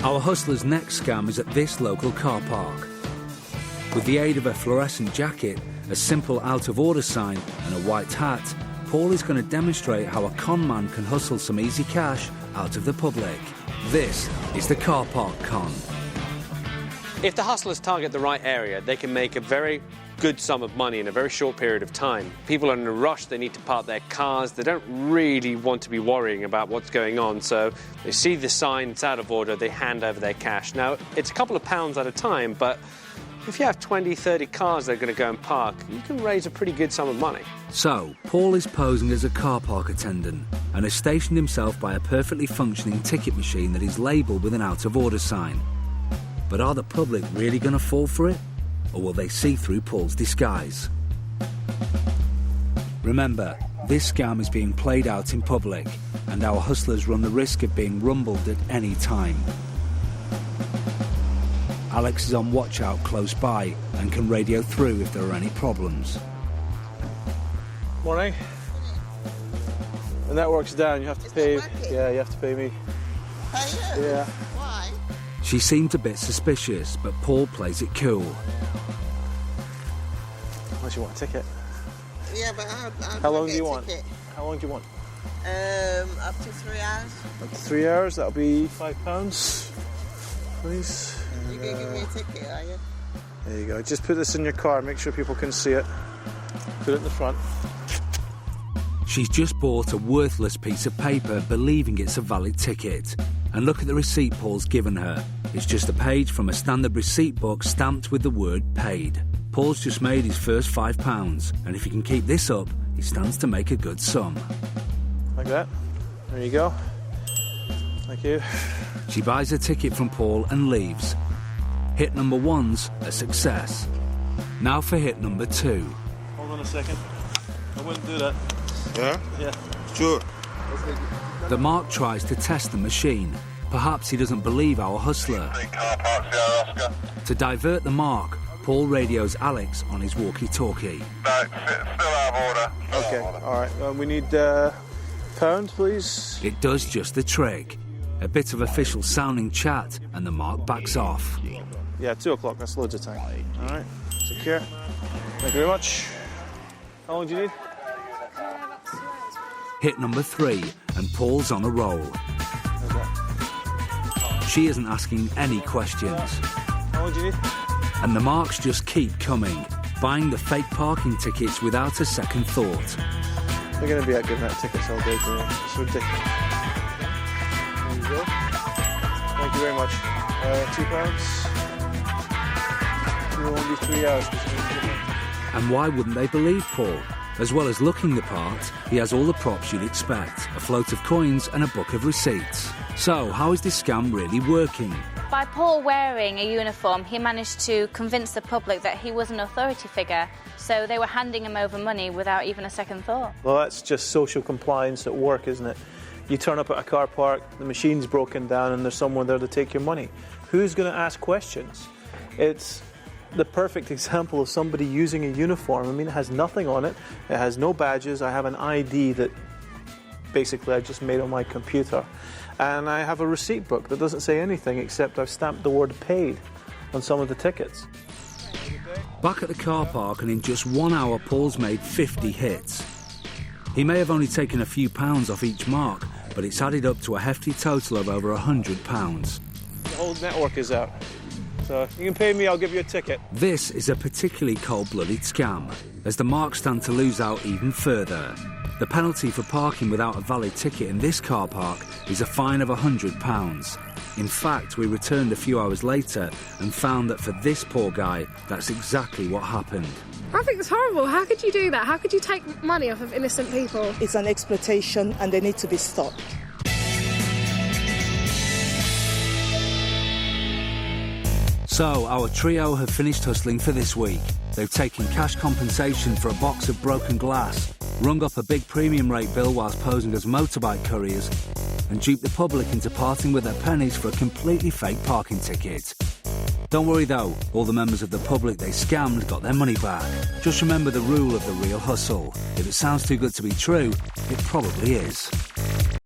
Our hustler's next scam is at this local car park. With the aid of a fluorescent jacket, a simple out-of-order sign and a white hat, Paul is going to demonstrate how a con man can hustle some easy cash out of the public. This is the car park con. If the hustlers target the right area, they can make a very good sum of money in a very short period of time. People are in a rush, they need to park their cars, they don't really want to be worrying about what's going on, so they see the sign, it's out of order, they hand over their cash. Now, it's a couple of pounds at a time, but if you have 20, 30 cars that are going to go and park, you can raise a pretty good sum of money. So, Paul is posing as a car park attendant and has stationed himself by a perfectly functioning ticket machine that is labelled with an out-of-order sign. But are the public really going to fall for it? Or will they see through Paul's disguise? Remember, this scam is being played out in public, and our hustlers run the risk of being rumbled at any time. Alex is on watch out close by and can radio through if there are any problems. Morning. The network's down, you have to pay. Yeah, you have to pay me. Pay you? Yeah. Why? She seemed a bit suspicious, but Paul plays it cool. Unless you want a ticket. Yeah, but How long do you want? Ticket. How long do you want? Up to 3 hours. Up to 3 hours, that'll be £5, please. You can give me a ticket, are you? There you go. Just put this in your car, make sure people can see it. Put it in the front. She's just bought a worthless piece of paper, believing it's a valid ticket. And look at the receipt Paul's given her. It's just a page from a standard receipt book stamped with the word paid. Paul's just made his first £5, and if he can keep this up, he stands to make a good sum. Like that. There you go. Thank you. She buys a ticket from Paul and leaves. Hit number 1's a success. Now for hit number 2. Hold on a second. I wouldn't do that. Yeah? Yeah. Sure. The mark tries to test the machine. Perhaps he doesn't believe our hustler. Car park, Sierra Oscar. To divert the mark, Paul radios Alex on his walkie-talkie. No, still out of order. Okay, all right. We need pound, please. It does just the trick. A bit of official sounding chat and the mark backs off. Yeah, 2 o'clock. That's loads of time. All right. Secure. Thank you very much. How long do you need? Hit number 3 and Paul's on a roll. She isn't asking any questions. How long do you need? And the marks just keep coming, buying the fake parking tickets without a second thought. They're going to be out giving out tickets all day today. It's ridiculous. There you go. Thank you very much. £2. It will only be 3 hours. And why wouldn't they believe Paul? As well as looking the part, he has all the props you'd expect, a float of coins and a book of receipts. So, how is this scam really working? By Paul wearing a uniform, he managed to convince the public that he was an authority figure, so they were handing him over money without even a second thought. Well, that's just social compliance at work, isn't it? You turn up at a car park, the machine's broken down and there's someone there to take your money. Who's going to ask questions? It's the perfect example of somebody using a uniform. I mean, it has nothing on it. It has no badges. I have an ID that basically I just made on my computer. And I have a receipt book that doesn't say anything except I've stamped the word paid on some of the tickets. Back at the car park, and in just 1 hour, Paul's made 50 hits. He may have only taken a few pounds off each mark, but it's added up to a hefty total of over £100. The whole network is out. So you can pay me, I'll give you a ticket. This is a particularly cold-blooded scam, as the marks stand to lose out even further. The penalty for parking without a valid ticket in this car park is a fine of £100. In fact, we returned a few hours later and found that for this poor guy, that's exactly what happened. I think it's horrible. How could you do that? How could you take money off of innocent people? It's an exploitation and they need to be stopped. So, our trio have finished hustling for this week. They've taken cash compensation for a box of broken glass, rung up a big premium rate bill whilst posing as motorbike couriers, and duped the public into parting with their pennies for a completely fake parking ticket. Don't worry though, all the members of the public they scammed got their money back. Just remember the rule of the real hustle. If it sounds too good to be true, it probably is.